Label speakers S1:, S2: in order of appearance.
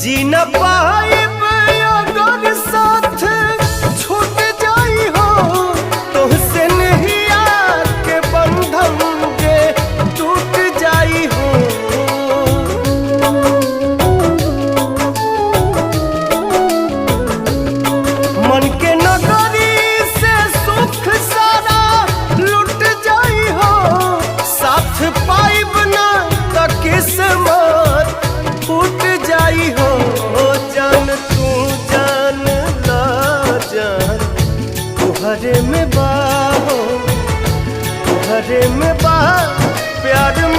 S1: जी न पाइब अगर साथ छूट जाई हो, तुहसे नहीं आके बंधन के टूट जाई हो। मन के नगरी से सुख सारा लुट जाई हो, साथ पाइब ना त किस्मत फूट जाई हो। जान तू जान ला जान तुहरे में बा हो, तुहरे में बा प्यार में